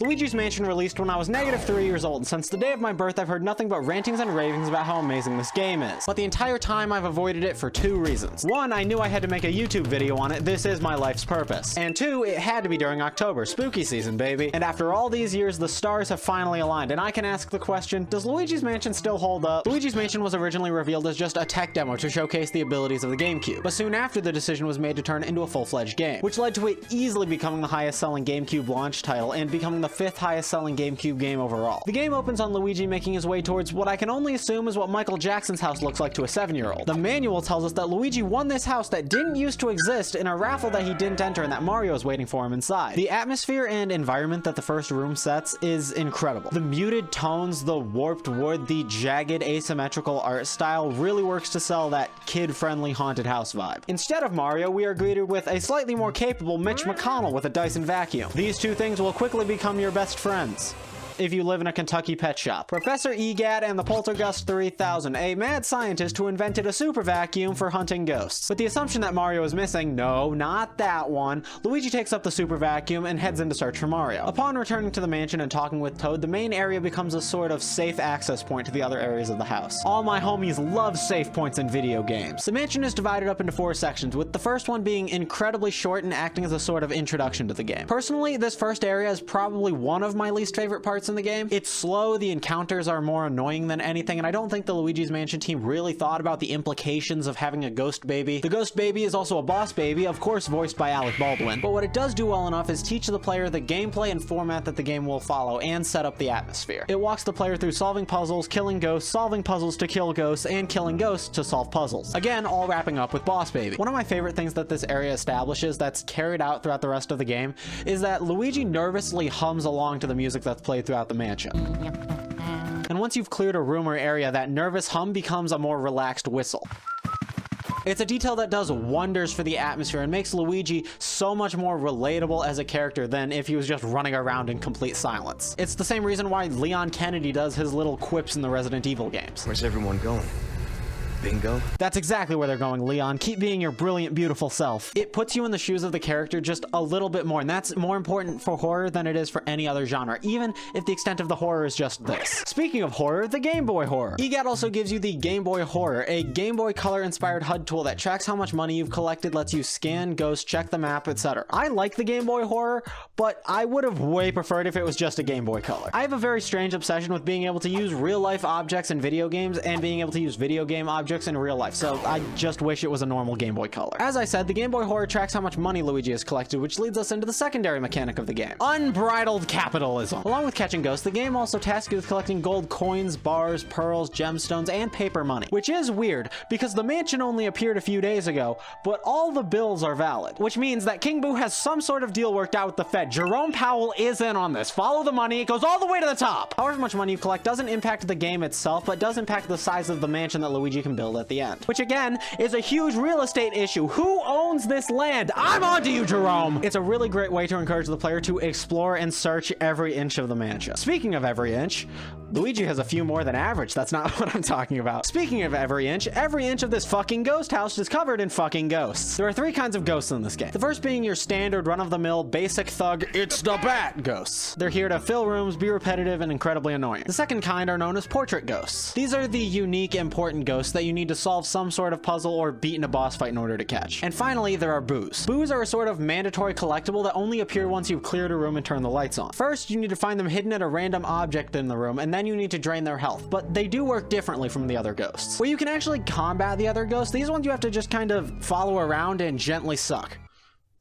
Luigi's Mansion released when I was -3 years old, and since the day of my birth I've heard nothing but rantings and ravings about how amazing this game is. But the entire time I've avoided it for 2 reasons. 1, I knew I had to make a YouTube video on it, this is my life's purpose. And 2, it had to be during October, spooky season baby. And after all these years, the stars have finally aligned, and I can ask the question, does Luigi's Mansion still hold up? Luigi's Mansion was originally revealed as just a tech demo to showcase the abilities of the GameCube, but soon after the decision was made to turn it into a full-fledged game, which led to it easily becoming the highest selling GameCube launch title and becoming the 5th highest selling GameCube game overall. The game opens on Luigi making his way towards what I can only assume is what Michael Jackson's house looks like to a 7-year-old. The manual tells us that Luigi won this house that didn't used to exist in a raffle that he didn't enter and that Mario is waiting for him inside. The atmosphere and environment that the first room sets is incredible. The muted tones, the warped wood, the jagged asymmetrical art style really works to sell that kid-friendly haunted house vibe. Instead of Mario, we are greeted with a slightly more capable Mitch McConnell with a Dyson vacuum. These 2 things will quickly become your best friends if you live in a Kentucky pet shop. Professor Gadd and the Poltergust 3000, a mad scientist who invented a super vacuum for hunting ghosts. With the assumption that Mario is missing, no, not that one, Luigi takes up the super vacuum and heads in to search for Mario. Upon returning to the mansion and talking with Toad, the main area becomes a sort of safe access point to the other areas of the house. All my homies love safe points in video games. The mansion is divided up into 4 sections, with the first one being incredibly short and acting as a sort of introduction to the game. Personally, this first area is probably one of my least favorite parts in the game. It's slow, the encounters are more annoying than anything, and I don't think the Luigi's Mansion team really thought about the implications of having a ghost baby. The ghost baby is also a boss baby, of course voiced by Alec Baldwin, but what it does do well enough is teach the player the gameplay and format that the game will follow and set up the atmosphere. It walks the player through solving puzzles, killing ghosts, solving puzzles to kill ghosts, and killing ghosts to solve puzzles. Again, all wrapping up with boss baby. One of my favorite things that this area establishes that's carried out throughout the rest of the game is that Luigi nervously hums along to the music that's played throughout the mansion. And once you've cleared a room or area, that nervous hum becomes a more relaxed whistle. It's a detail that does wonders for the atmosphere and makes Luigi so much more relatable as a character than if he was just running around in complete silence. It's the same reason why Leon Kennedy does his little quips in the Resident Evil games. Where's everyone going? Bingo? That's exactly where they're going, Leon. Keep being your brilliant, beautiful self. It puts you in the shoes of the character just a little bit more, and that's more important for horror than it is for any other genre, even if the extent of the horror is just this. Speaking of horror, the Game Boy Horror. EGAD also gives you the Game Boy Horror, a Game Boy Color-inspired HUD tool that tracks how much money you've collected, lets you scan ghosts, check the map, etc. I like the Game Boy Horror, but I would have way preferred if it was just a Game Boy Color. I have a very strange obsession with being able to use real-life objects in video games and being able to use video game objects in real life, so I just wish it was a normal Game Boy Color. As I said, the Game Boy Horror tracks how much money Luigi has collected, which leads us into the secondary mechanic of the game: unbridled capitalism. Along with catching ghosts, the game also tasks you with collecting gold coins, bars, pearls, gemstones, and paper money, which is weird because the mansion only appeared a few days ago, but all the bills are valid, which means that King Boo has some sort of deal worked out with the Fed. Jerome Powell is in on this. Follow the money, it goes all the way to the top. However much money you collect doesn't impact the game itself, but does impact the size of the mansion that Luigi can build at the end, which again is a huge real estate issue. Who owns this land? I'm onto you, Jerome. It's a really great way to encourage the player to explore and search every inch of the mansion. Speaking of every inch, Luigi has a few more than average. That's not what I'm talking about. Speaking of every inch of this fucking ghost house is covered in fucking ghosts. There are 3 kinds of ghosts in this game. The first being your standard run-of-the-mill basic thug, it's the bat ghosts. They're here to fill rooms, be repetitive, and incredibly annoying. The second kind are known as portrait ghosts. These are the unique, important ghosts that you need to solve some sort of puzzle or beat in a boss fight in order to catch. And finally, there are boos. Boos are a sort of mandatory collectible that only appear once you've cleared a room and turned the lights on. First, you need to find them hidden at a random object in the room, and then you need to drain their health, but they do work differently from the other ghosts. Where you can actually combat the other ghosts, these ones you have to just kind of follow around and gently suck.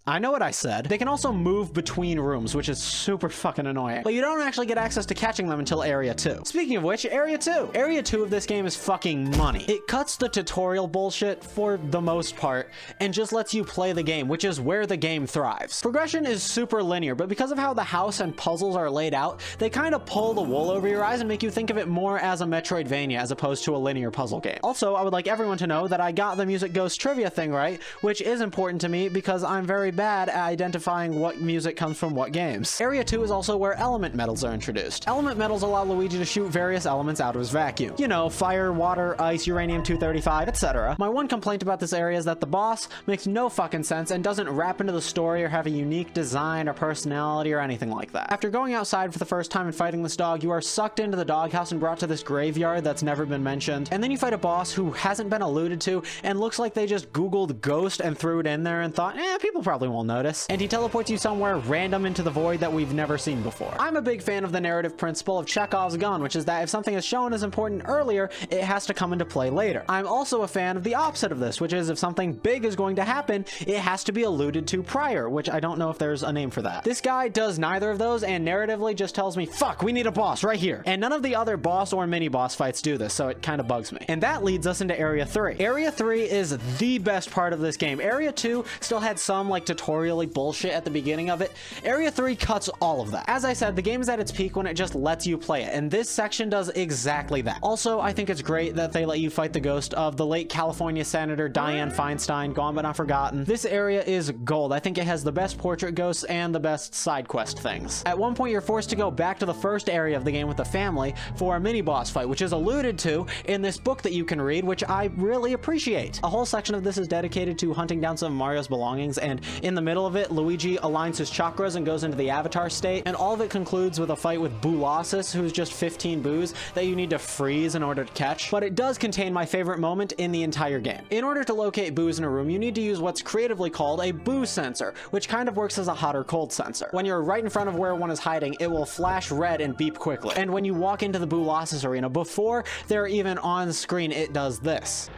I know what I said. They can also move between rooms, which is super fucking annoying. But you don't actually get access to catching them until Area 2. Speaking of which, Area 2. Area 2 of this game is fucking money. It cuts the tutorial bullshit for the most part and just lets you play the game, which is where the game thrives. Progression is super linear, but because of how the house and puzzles are laid out, they kind of pull the wool over your eyes and make you think of it more as a Metroidvania as opposed to a linear puzzle game. Also, I would like everyone to know that I got the Music Ghost trivia thing right, which is important to me because I'm very bad at identifying what music comes from what games. Area 2 is also where element metals are introduced. Element metals allow Luigi to shoot various elements out of his vacuum. You know, fire, water, ice, uranium-235, etc. My one complaint about this area is that the boss makes no fucking sense and doesn't wrap into the story or have a unique design or personality or anything like that. After going outside for the first time and fighting this dog, you are sucked into the doghouse and brought to this graveyard that's never been mentioned, and then you fight a boss who hasn't been alluded to and looks like they just googled ghost and threw it in there and thought, people probably won't notice, and he teleports you somewhere random into the void that we've never seen before. I'm a big fan of the narrative principle of Chekhov's gun, which is that if something is shown as important earlier, it has to come into play later. I'm also a fan of the opposite of this, which is if something big is going to happen, it has to be alluded to prior, which I don't know if there's a name for that. This guy does neither of those and narratively just tells me, fuck, we need a boss right here. And none of the other boss or mini boss fights do this, so it kind of bugs me. And that leads us into Area 3. Area 3 is the best part of this game. Area 2 still had some like tutorial-y bullshit at the beginning of it. Area 3 cuts all of that. As I said, the game is at its peak when it just lets you play it, and this section does exactly that. Also, I think it's great that they let you fight the ghost of the late California Senator Dianne Feinstein, gone but not forgotten. This area is gold. I think it has the best portrait ghosts and the best side quest things. At one point, you're forced to go back to the first area of the game with the family for a mini boss fight, which is alluded to in this book that you can read, which I really appreciate. A whole section of this is dedicated to hunting down some of Mario's belongings, and in the middle of it, Luigi aligns his chakras and goes into the avatar state, and all of it concludes with a fight with Boolossus, who's just 15 boos that you need to freeze in order to catch. But it does contain my favorite moment in the entire game. In order to locate boos in a room, you need to use what's creatively called a boo sensor, which kind of works as a hot or cold sensor. When you're right in front of where one is hiding, it will flash red and beep quickly. And when you walk into the Boolossus arena, before they're even on screen, it does this.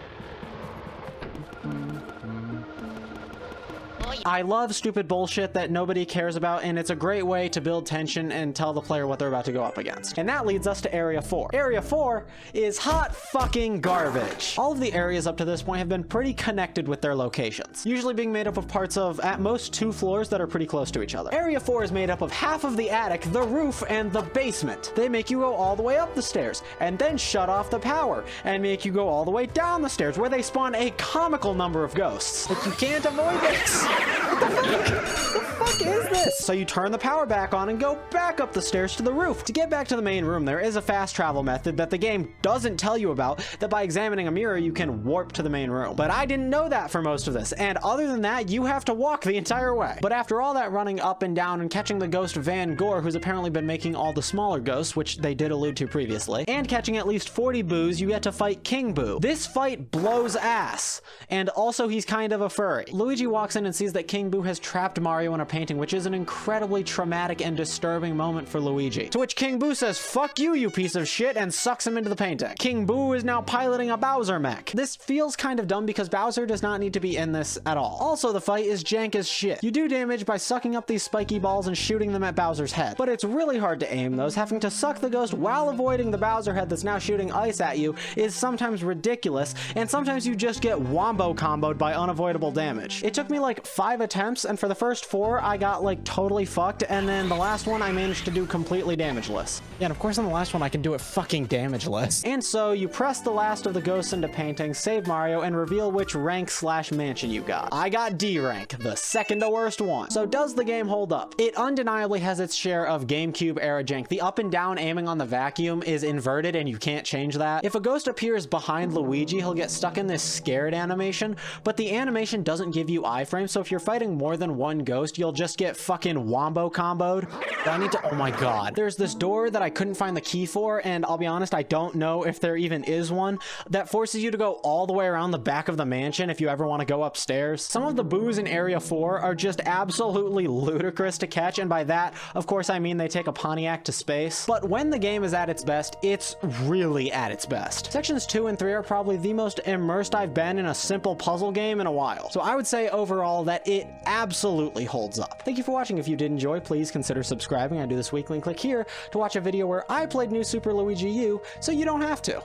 I love stupid bullshit that nobody cares about, and it's a great way to build tension and tell the player what they're about to go up against. And that leads us to Area 4. Area 4 is hot fucking garbage. All of the areas up to this point have been pretty connected with their locations, usually being made up of parts of, at most, 2 floors that are pretty close to each other. Area 4 is made up of half of the attic, the roof, and the basement. They make you go all the way up the stairs, and then shut off the power, and make you go all the way down the stairs, where they spawn a comical number of ghosts. Like, you can't avoid this. What the fuck? The fuck is this? So you turn the power back on and go back up the stairs to the roof. To get back to the main room, there is a fast travel method that the game doesn't tell you about, that by examining a mirror, you can warp to the main room. But I didn't know that for most of this, and other than that, you have to walk the entire way. But after all that running up and down and catching the ghost of Van Gore, who's apparently been making all the smaller ghosts, which they did allude to previously, and catching at least 40 boos, you get to fight King Boo. This fight blows ass, and also he's kind of a furry. Luigi walks in and sees that King Boo has trapped Mario in a painting, which is an incredibly traumatic and disturbing moment for Luigi. To which King Boo says, "Fuck you, you piece of shit," and sucks him into the painting. King Boo is now piloting a Bowser mech. This feels kind of dumb because Bowser does not need to be in this at all. Also, the fight is jank as shit. You do damage by sucking up these spiky balls and shooting them at Bowser's head, but it's really hard to aim those. Having to suck the ghost while avoiding the Bowser head that's now shooting ice at you is sometimes ridiculous, and sometimes you just get wombo comboed by unavoidable damage. It took me like 5 attempts, and for the first 4, I got like totally fucked, and then the last one I managed to do completely damageless. Yeah, and of course on the last one I can do it fucking damageless. And so you press the last of the ghosts into painting, save Mario, and reveal which rank/mansion you got. I got D rank, the second to worst one. So does the game hold up? It undeniably has its share of GameCube era jank. The up and down aiming on the vacuum is inverted and you can't change that. If a ghost appears behind Luigi, he'll get stuck in this scared animation, but the animation doesn't give you iframes, so if you're fighting more than one ghost, you'll just get fucking wombo comboed. I need to, oh my god. There's this door that I couldn't find the key for, and I'll be honest, I don't know if there even is one, that forces you to go all the way around the back of the mansion if you ever want to go upstairs. Some of the boos in Area 4 are just absolutely ludicrous to catch, and by that, of course, I mean they take a Pontiac to space. But when the game is at its best, it's really at its best. Sections 2 and 3 are probably the most immersed I've been in a simple puzzle game in a while. So I would say overall that it absolutely holds up. Thank you for watching. If you did enjoy, please consider subscribing. I do this weekly, and click here to watch a video where I played New Super Luigi U, so you don't have to.